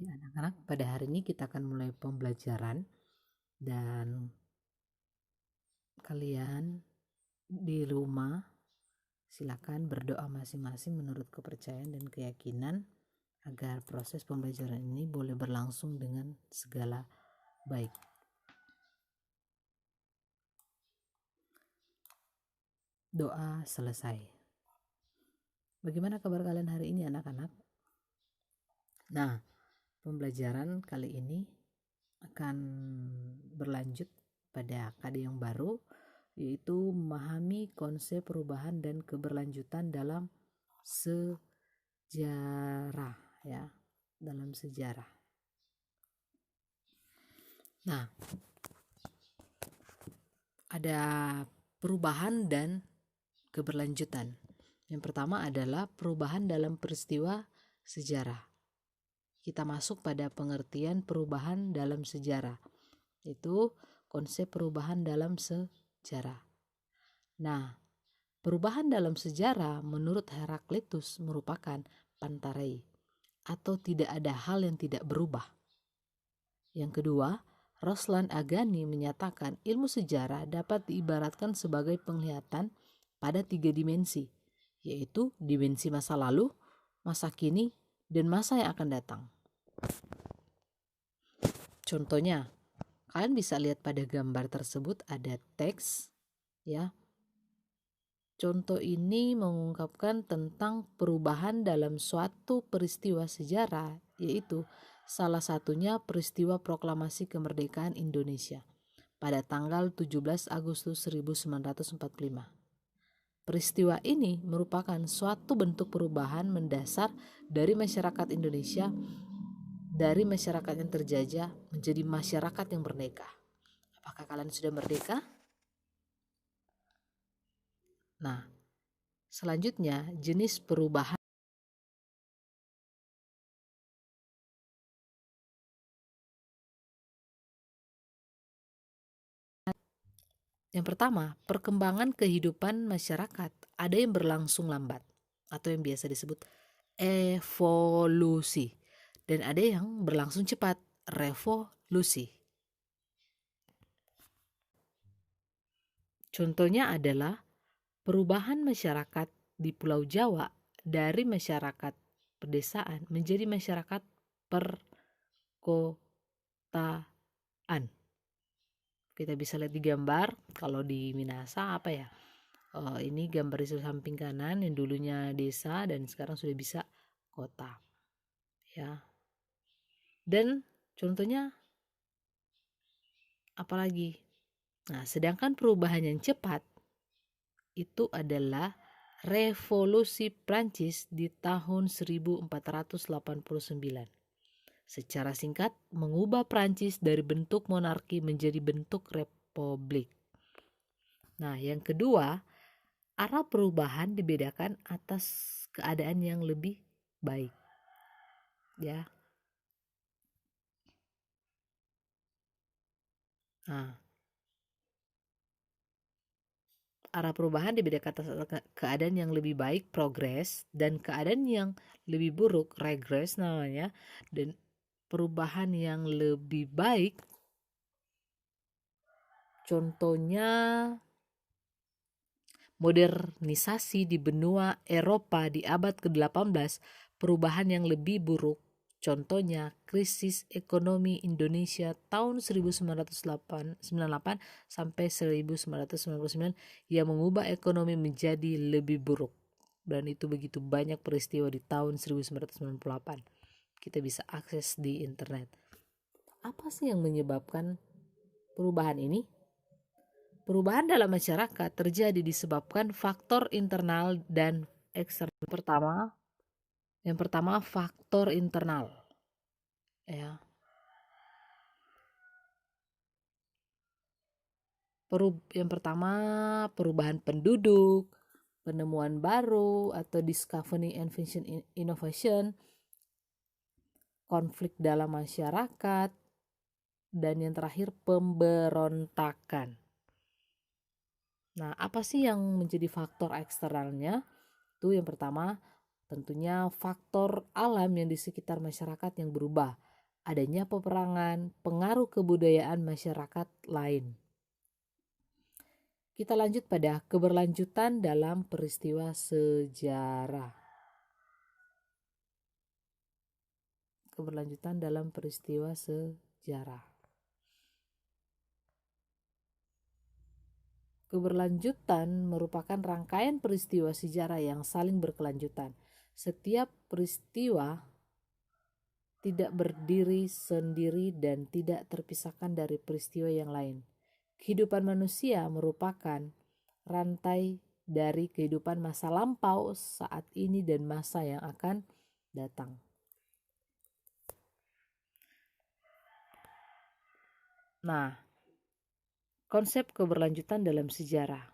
Ya, anak-anak, pada hari ini kita akan mulai pembelajaran dan kalian di rumah silakan berdoa masing-masing menurut kepercayaan dan keyakinan agar proses pembelajaran ini boleh berlangsung dengan segala baik. Doa selesai. Bagaimana kabar kalian hari ini, anak-anak? Nah, pembelajaran kali ini akan berlanjut pada KD yang baru, yaitu memahami konsep perubahan dan keberlanjutan dalam sejarah, ya, dalam sejarah. Nah, ada perubahan dan keberlanjutan. Yang pertama adalah perubahan dalam peristiwa sejarah. Kita masuk pada pengertian perubahan dalam sejarah. Itu konsep perubahan dalam sejarah. Nah, perubahan dalam sejarah menurut Heraklitus merupakan pantarei, atau tidak ada hal yang tidak berubah. Yang kedua, Roslan Agani menyatakan ilmu sejarah dapat diibaratkan sebagai penglihatan pada 3 dimensi, yaitu dimensi masa lalu, masa kini, dan masa yang akan datang. Contohnya, kalian bisa lihat pada gambar tersebut ada teks, ya. Contoh ini mengungkapkan tentang perubahan dalam suatu peristiwa sejarah, yaitu salah satunya peristiwa proklamasi kemerdekaan Indonesia pada tanggal 17 Agustus 1945. Peristiwa ini merupakan suatu bentuk perubahan mendasar dari masyarakat Indonesia dari masyarakat yang terjajah menjadi masyarakat yang merdeka. Apakah kalian sudah merdeka? Nah, selanjutnya jenis perubahan. Yang pertama, perkembangan kehidupan masyarakat ada yang berlangsung lambat atau yang biasa disebut evolusi, dan ada yang berlangsung cepat, revolusi. Contohnya adalah perubahan masyarakat di Pulau Jawa dari masyarakat pedesaan menjadi masyarakat perkotaan. Kita bisa lihat di gambar, kalau di Minasa apa ya? Ini gambar di samping kanan yang dulunya desa dan sekarang sudah bisa kota, ya. Dan contohnya apalagi? Nah, sedangkan perubahan yang cepat itu adalah revolusi Prancis di tahun 1489. Secara singkat, mengubah Prancis dari bentuk monarki menjadi bentuk republik. Nah, yang kedua, arah perubahan dibedakan atas keadaan yang lebih baik, ya. Nah, arah perubahan dibedakan atas keadaan yang lebih baik, progres, dan keadaan yang lebih buruk, regress namanya. Dan perubahan yang lebih baik, contohnya modernisasi di benua Eropa di abad ke-18, perubahan yang lebih buruk, contohnya krisis ekonomi Indonesia tahun 1998 sampai 1999 yang mengubah ekonomi menjadi lebih buruk. Dan itu begitu banyak peristiwa di tahun 1998. Kita bisa akses di internet. Apa sih yang menyebabkan perubahan ini? Perubahan dalam masyarakat terjadi disebabkan faktor internal dan eksternal. Yang pertama faktor internal, ya. Yang pertama perubahan penduduk, penemuan baru atau discovery and innovation, konflik dalam masyarakat, dan yang terakhir pemberontakan. Nah, apa sih yang menjadi faktor eksternalnya? Itu yang pertama tentunya faktor alam yang di sekitar masyarakat yang berubah. adanya peperangan, pengaruh kebudayaan masyarakat lain. Kita lanjut pada keberlanjutan dalam peristiwa sejarah. Keberlanjutan dalam peristiwa sejarah. Keberlanjutan merupakan rangkaian peristiwa sejarah yang saling berkelanjutan. Setiap peristiwa tidak berdiri sendiri dan tidak terpisahkan dari peristiwa yang lain. Kehidupan manusia merupakan rantai dari kehidupan masa lampau, saat ini, dan masa yang akan datang. Nah, konsep keberlanjutan dalam sejarah.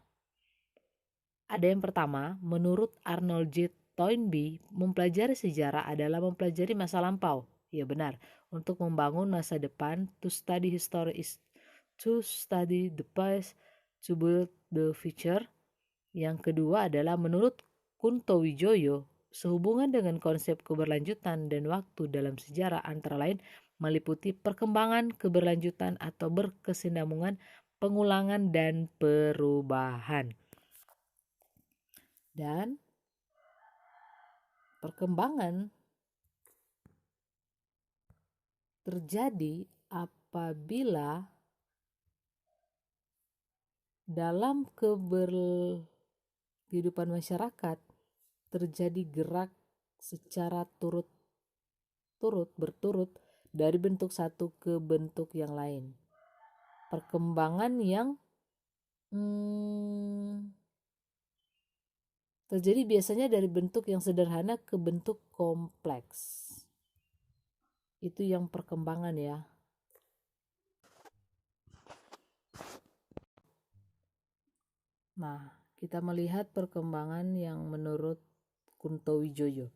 Ada yang pertama, menurut Arnold J. Toynbee, mempelajari sejarah adalah mempelajari masa lampau. Ya benar, untuk membangun masa depan, to study history is to study the past, to build the future. Yang kedua adalah menurut Kunto Wijoyo, sehubungan dengan konsep keberlanjutan dan waktu dalam sejarah antara lain meliputi perkembangan, keberlanjutan atau berkesinambungan, pengulangan dan perubahan. Dan perkembangan terjadi apabila dalam kehidupan masyarakat terjadi gerak secara berturut dari bentuk satu ke bentuk yang lain. Perkembangan yang terjadi biasanya dari bentuk yang sederhana ke bentuk kompleks. Itu yang perkembangan ya. Nah, kita melihat perkembangan yang menurut Kunto Wijoyo.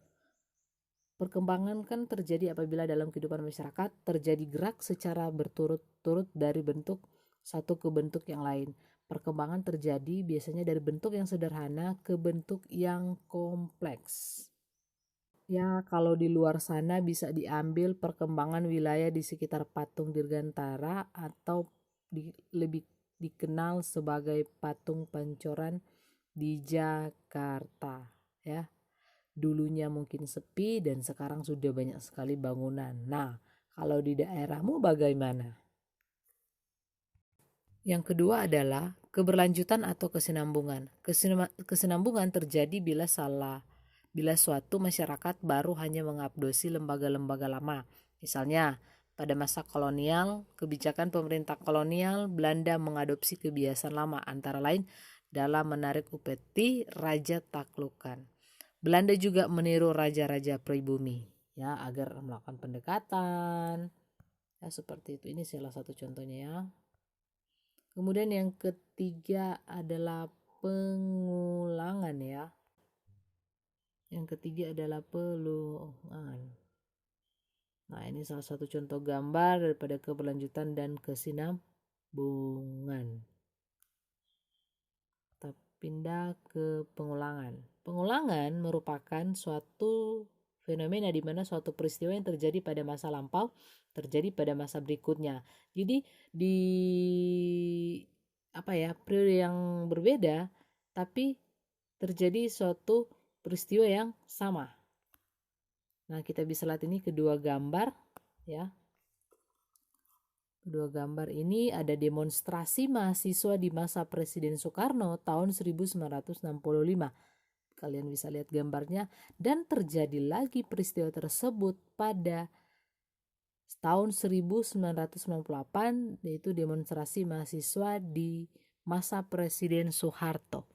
Perkembangan kan terjadi apabila dalam kehidupan masyarakat terjadi gerak secara berturut-turut dari bentuk satu ke bentuk yang lain. Perkembangan terjadi biasanya dari bentuk yang sederhana ke bentuk yang kompleks. Ya, kalau di luar sana bisa diambil perkembangan wilayah di sekitar Patung Dirgantara atau lebih dikenal sebagai Patung Pancoran di Jakarta ya. Dulunya mungkin sepi dan sekarang sudah banyak sekali bangunan. Nah, kalau di daerahmu bagaimana? Yang kedua adalah keberlanjutan atau kesinambungan. Kesinambungan terjadi bila suatu masyarakat baru hanya mengadopsi lembaga-lembaga lama. Misalnya, pada masa kolonial, kebijakan pemerintah kolonial Belanda mengadopsi kebiasaan lama, antara lain dalam menarik upeti raja taklukan. Belanda juga meniru raja-raja pribumi ya agar melakukan pendekatan. Ya seperti itu. Ini salah satu contohnya ya. Kemudian yang ketiga adalah pengulangan ya. Yang ketiga adalah peluangan. Nah, ini salah satu contoh gambar daripada keberlanjutan dan kesinambungan. Kita pindah ke pengulangan. Pengulangan merupakan suatu fenomena di mana suatu peristiwa yang terjadi pada masa lampau terjadi pada masa berikutnya. Jadi di periode yang berbeda tapi terjadi suatu peristiwa yang sama. Nah, kita bisa lihat ini kedua gambar ya. Kedua gambar ini ada demonstrasi mahasiswa di masa Presiden Soekarno tahun 1965. Kalian bisa lihat gambarnya, dan terjadi lagi peristiwa tersebut pada tahun 1998, yaitu demonstrasi mahasiswa di masa Presiden Soeharto.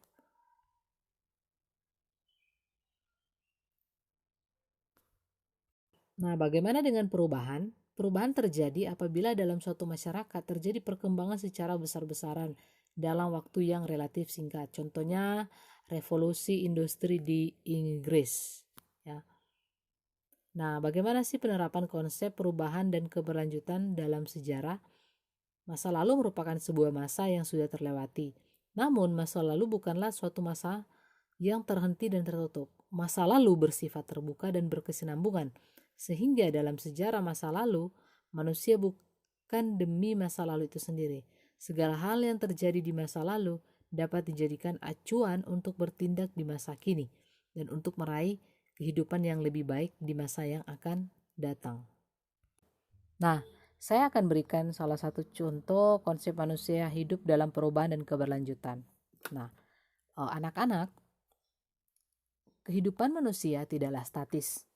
Nah, bagaimana dengan perubahan? Perubahan terjadi apabila dalam suatu masyarakat terjadi perkembangan secara besar-besaran dalam waktu yang relatif singkat. Contohnya revolusi industri di Inggris ya. Nah, bagaimana sih penerapan konsep perubahan dan keberlanjutan dalam sejarah? Masa lalu merupakan sebuah masa yang sudah terlewati. Namun, masa lalu bukanlah suatu masa yang terhenti dan tertutup. Masa lalu bersifat terbuka dan berkesinambungan. Sehingga dalam sejarah masa lalu manusia bukan demi masa lalu itu sendiri. Segala hal yang terjadi di masa lalu dapat dijadikan acuan untuk bertindak di masa kini dan untuk meraih kehidupan yang lebih baik di masa yang akan datang. Nah, saya akan berikan salah satu contoh konsep manusia hidup dalam perubahan dan keberlanjutan. Nah, anak-anak, kehidupan manusia tidaklah statis.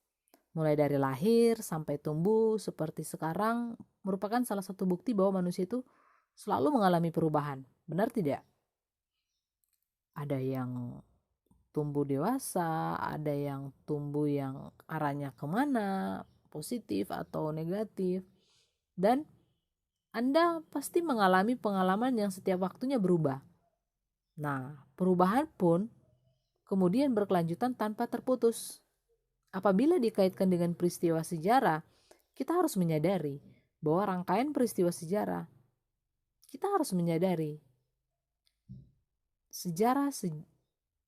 Mulai dari lahir sampai tumbuh seperti sekarang merupakan salah satu bukti bahwa manusia itu selalu mengalami perubahan. Benar tidak? Ada yang tumbuh dewasa, ada yang tumbuh yang arahnya kemana, positif atau negatif. Dan Anda pasti mengalami pengalaman yang setiap waktunya berubah. Nah, perubahan pun kemudian berkelanjutan tanpa terputus. Apabila dikaitkan dengan peristiwa sejarah, kita harus menyadari bahwa rangkaian peristiwa sejarah, kita harus menyadari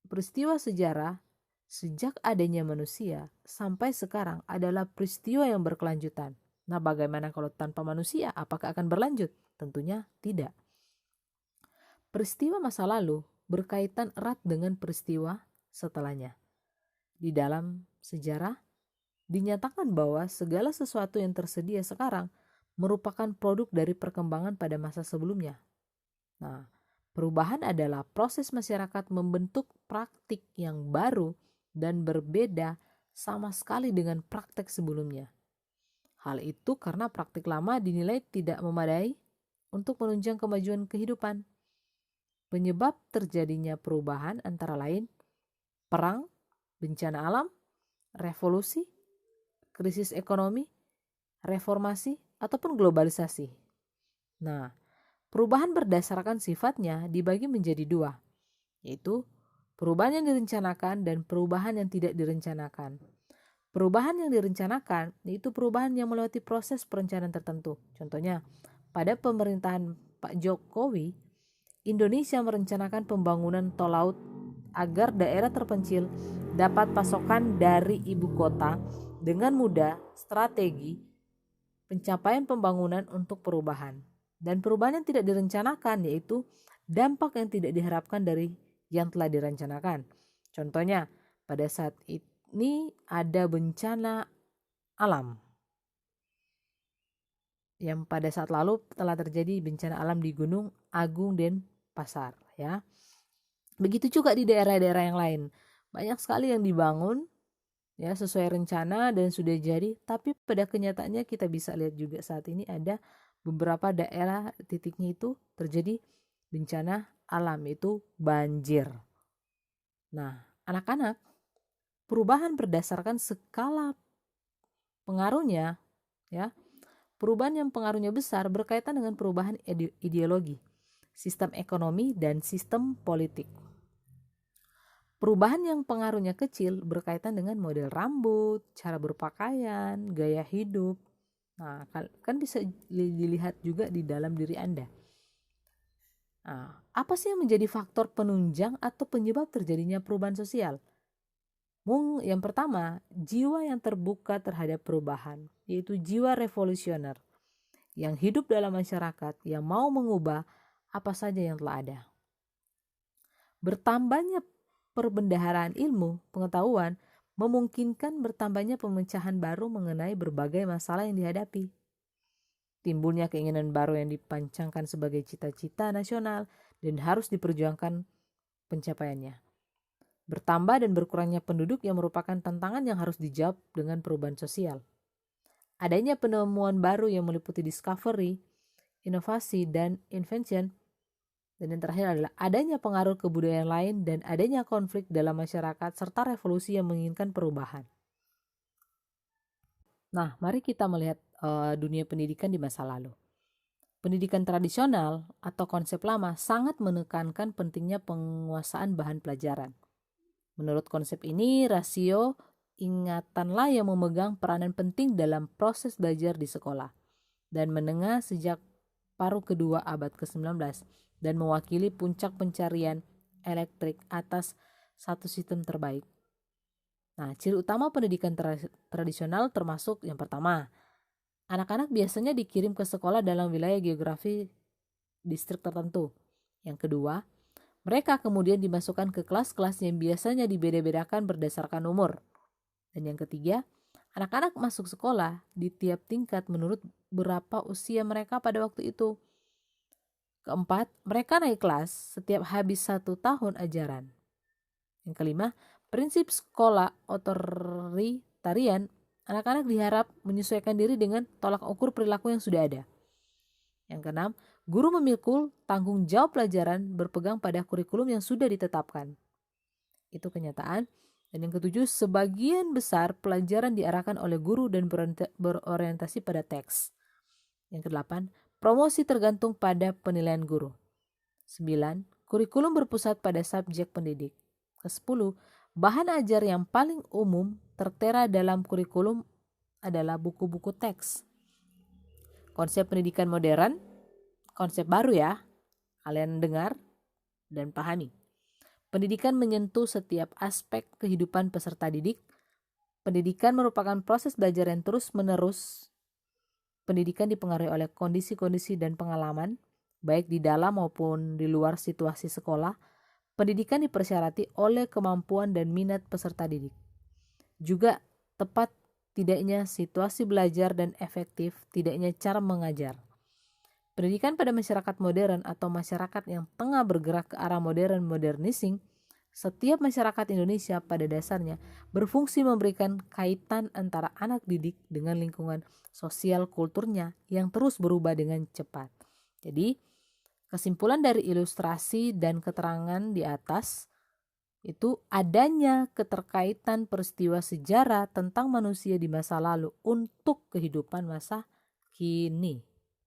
peristiwa sejarah sejak adanya manusia sampai sekarang adalah peristiwa yang berkelanjutan. Nah, bagaimana kalau tanpa manusia? Apakah akan berlanjut? Tentunya tidak. Peristiwa masa lalu berkaitan erat dengan peristiwa setelahnya. Di dalam sejarah, dinyatakan bahwa segala sesuatu yang tersedia sekarang merupakan produk dari perkembangan pada masa sebelumnya. Nah, perubahan adalah proses masyarakat membentuk praktik yang baru dan berbeda sama sekali dengan praktek sebelumnya. Hal itu karena praktik lama dinilai tidak memadai untuk menunjang kemajuan kehidupan. Penyebab terjadinya perubahan antara lain perang, bencana alam, revolusi, krisis ekonomi, reformasi, ataupun globalisasi. Nah, perubahan berdasarkan sifatnya dibagi menjadi dua, yaitu perubahan yang direncanakan dan perubahan yang tidak direncanakan. Perubahan yang direncanakan yaitu perubahan yang melewati proses perencanaan tertentu. Contohnya, pada pemerintahan Pak Jokowi, Indonesia merencanakan pembangunan tol laut agar daerah terpencil dapat pasokan dari ibu kota dengan mudah, strategi pencapaian pembangunan untuk perubahan. Dan perubahan yang tidak direncanakan yaitu dampak yang tidak diharapkan dari yang telah direncanakan. Contohnya, pada saat ini ada bencana alam. Yang pada saat lalu telah terjadi bencana alam di Gunung Agung dan Pasar, ya. Begitu juga di daerah-daerah yang lain. Banyak sekali yang dibangun ya sesuai rencana dan sudah jadi, tapi pada kenyataannya kita bisa lihat juga saat ini ada beberapa daerah titiknya itu terjadi bencana alam, itu banjir. Nah, anak-anak, perubahan berdasarkan skala pengaruhnya ya. Perubahan yang pengaruhnya besar berkaitan dengan perubahan ideologi, sistem ekonomi dan sistem politik. Perubahan yang pengaruhnya kecil berkaitan dengan model rambut, cara berpakaian, gaya hidup. Nah, kan bisa dilihat juga di dalam diri Anda. Nah, apa sih yang menjadi faktor penunjang atau penyebab terjadinya perubahan sosial? Yang pertama, jiwa yang terbuka terhadap perubahan, yaitu jiwa revolusioner yang hidup dalam masyarakat yang mau mengubah apa saja yang telah ada. Bertambahnya perbendaharaan ilmu, pengetahuan, memungkinkan bertambahnya pemecahan baru mengenai berbagai masalah yang dihadapi. Timbulnya keinginan baru yang dipancangkan sebagai cita-cita nasional dan harus diperjuangkan pencapaiannya. Bertambah dan berkurangnya penduduk yang merupakan tantangan yang harus dijawab dengan perubahan sosial. Adanya penemuan baru yang meliputi discovery, inovasi, dan invention. Dan yang terakhir adalah adanya pengaruh kebudayaan lain dan adanya konflik dalam masyarakat serta revolusi yang menginginkan perubahan. Nah, mari kita melihat dunia pendidikan di masa lalu. Pendidikan tradisional atau konsep lama sangat menekankan pentingnya penguasaan bahan pelajaran. Menurut konsep ini, rasio ingatanlah yang memegang peranan penting dalam proses belajar di sekolah dan menengah sejak paruh kedua abad ke-19 dan mewakili puncak pencarian elektrik atas satu sistem terbaik. Nah, ciri utama pendidikan tradisional termasuk yang pertama, Anak-anak biasanya dikirim ke sekolah dalam wilayah geografi distrik tertentu. Yang kedua, mereka kemudian dimasukkan ke kelas-kelas yang biasanya dibeda-bedakan berdasarkan umur. Dan yang ketiga, anak-anak masuk sekolah di tiap tingkat menurut berapa usia mereka pada waktu itu. Keempat, mereka naik kelas setiap habis 1 tahun ajaran. Yang kelima, prinsip sekolah otoritarian, anak-anak diharap menyesuaikan diri dengan tolak ukur perilaku yang sudah ada. Yang keenam, guru memikul tanggung jawab pelajaran berpegang pada kurikulum yang sudah ditetapkan. Itu kenyataan. Dan yang ketujuh, sebagian besar pelajaran diarahkan oleh guru dan berorientasi pada teks. Yang kedelapan, promosi tergantung pada penilaian guru. 9. Kurikulum berpusat pada subjek pendidik. Ke-10, bahan ajar yang paling umum tertera dalam kurikulum adalah buku-buku teks. Konsep pendidikan modern, konsep baru ya, kalian dengar dan pahami. Pendidikan menyentuh setiap aspek kehidupan peserta didik. Pendidikan merupakan proses belajar yang terus-menerus. Pendidikan dipengaruhi oleh kondisi-kondisi dan pengalaman, baik di dalam maupun di luar situasi sekolah. Pendidikan dipersyarati oleh kemampuan dan minat peserta didik. Juga tepat tidaknya situasi belajar dan efektif tidaknya cara mengajar. Pendidikan pada masyarakat modern atau masyarakat yang tengah bergerak ke arah modernising, setiap masyarakat Indonesia pada dasarnya berfungsi memberikan kaitan antara anak didik dengan lingkungan sosial kulturnya yang terus berubah dengan cepat. Jadi, kesimpulan dari ilustrasi dan keterangan di atas itu adanya keterkaitan peristiwa sejarah tentang manusia di masa lalu untuk kehidupan masa kini.